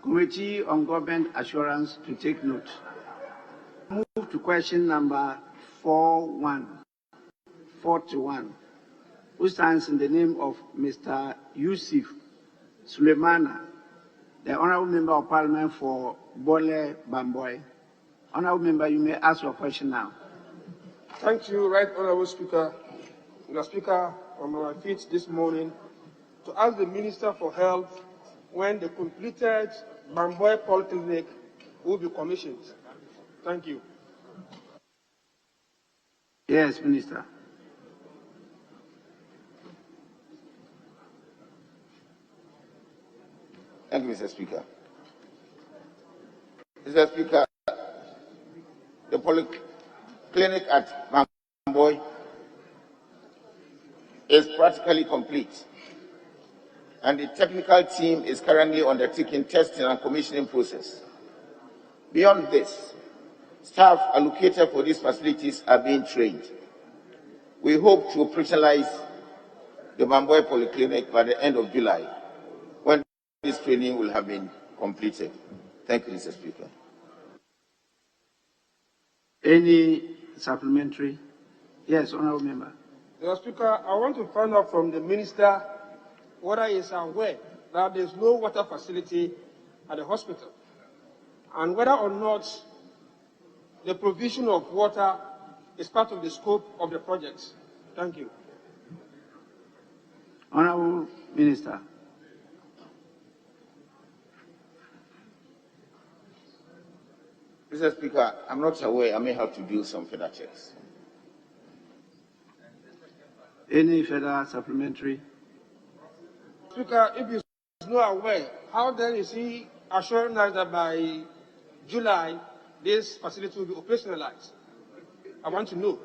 Committee on Government Assurance to take note. Move to question number 41, who stands in the name of Mr. Yusuf Suleimana, the Honourable Member of Parliament for Bole Bamboi. Honourable Member, you may ask your question now. Thank you, Right Honourable Speaker. Mr. Speaker, I'm on my feet this morning to ask the Minister for Health when the completed Bamboi Polyclinic will be commissioned. Thank you. Yes, Minister. Thank you, Mr. Speaker. Mr. Speaker, the polyclinic at Bamboi is practically complete, and the technical team is currently undertaking testing and commissioning process. Beyond this, staff allocated for these facilities are being trained. We hope to operationalize the Bamboi Polyclinic by the end of July, when this training will have been completed. Thank you, Mr. Speaker. Any supplementary? Yes, Honourable Member. Mr. Speaker, I want to find out from the Minister whether he is aware that there is no water facility at the hospital, and whether or not the provision of water is part of the scope of the project. Thank you. Honourable Minister. Mr. Speaker, I'm not aware. I may have to do some further checks. Any further supplementary? Speaker, if he is not aware, how then is he assuring us that by July this facility will be operationalized? I want to know.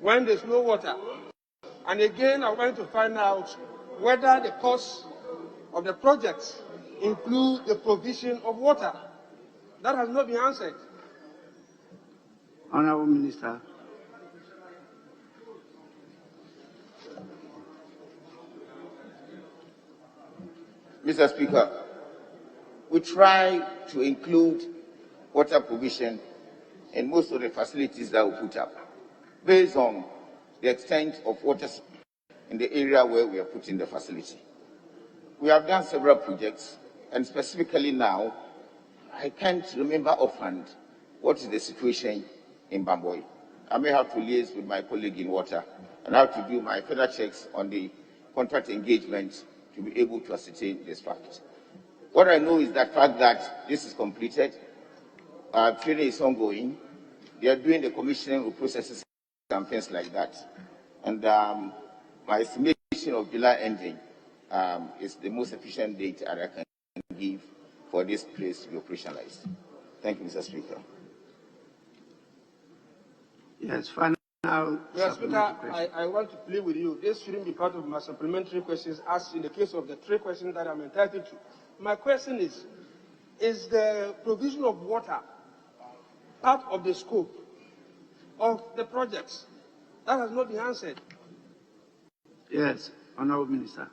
When there's no water. And again, I want to find out whether the cost of the project includes the provision of water. That has not been answered. Honourable Minister. Mr. Speaker, we try to include water provision in most of the facilities that we put up, based on the extent of water in the area where we are putting the facility. We have done several projects, and specifically now, I can't remember offhand what is the situation in Bamboi. I may have to liaise with my colleague in water and have to do my further checks on the contract engagement to be able to ascertain this fact. What I know is the fact that this is completed, training is ongoing, they are doing the commissioning of processes and things like that. And my estimation of July ending is the most efficient date that I can give for this place to be operationalized. Thank you, Mr. Speaker. Yes, final. Mr. Speaker, I want to plead with you. This shouldn't be part of my supplementary questions, as in the case of the 3 questions that I'm entitled to. My question is the provision of water part of the scope of the projects? That has not been answered. Yes, Honourable Minister.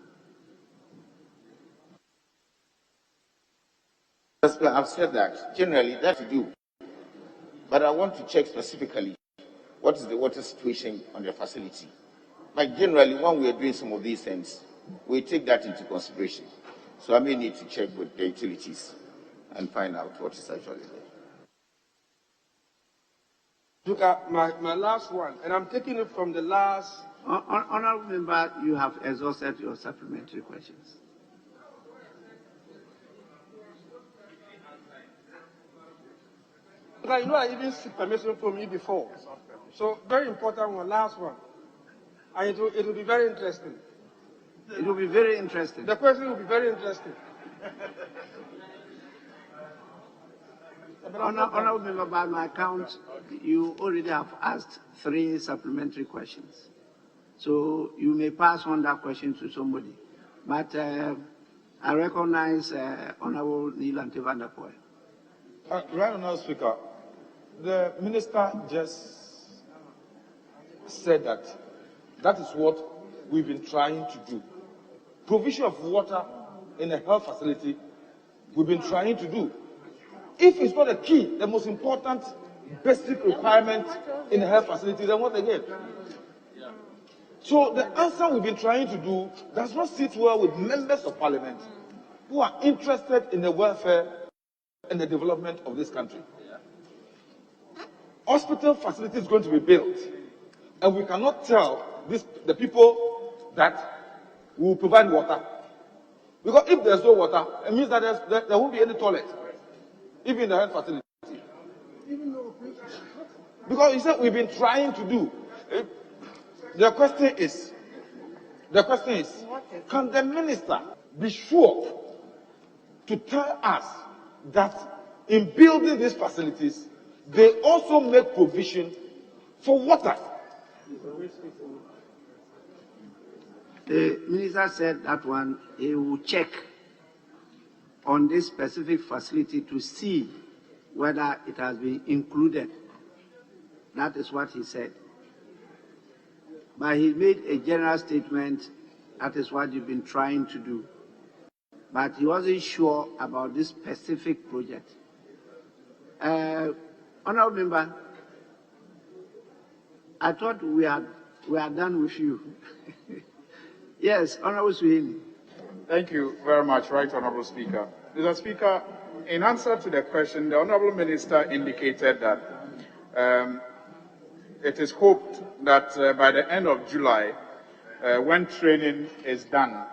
I've said that. Generally, that to do. But I want to check specifically what is the water situation on the facility. But generally, when we are doing some of these things, we take that into consideration. So I may need to check with the utilities and find out what is actually there. Look at my last one, and I'm taking it from the last. Honourable Member, you have exhausted your supplementary questions. You know, I even seek permission from you before. So, very important one, last one. And it will be very interesting. It will be very interesting. The question will be very interesting. Honourable Member, by my count, you already have asked 3 supplementary questions. So you may pass on that question to somebody. But I recognize Honourable Neil Van der Poel. Right now, Speaker, the Minister just said that is what we've been trying to do. Provision of water in a health facility we've been trying to do. If it's not the key, the most important basic requirement in the health facilities, then what again? So the answer we've been trying to do does not sit well with members of parliament who are interested in the welfare and the development of this country. Hospital facilities going to be built, and we cannot tell the people that we will provide water. Because if there's no water, it means that there won't be any toilet, even in the health facility. Because he said we've been trying to do. The question is, can the minister be sure to tell us that in building these facilities, they also make provision for water? The minister said that one, he will check on this specific facility to see whether it has been included. That is what he said. But he made a general statement, that is what you've been trying to do. But he wasn't sure about this specific project. Honorable Member, I thought we are done with you. Yes, Honorable Sweeney. Thank you very much, Right Honorable Speaker. Mr. Speaker, in answer to the question, the Honorable Minister indicated that it is hoped that by the end of July, when training is done,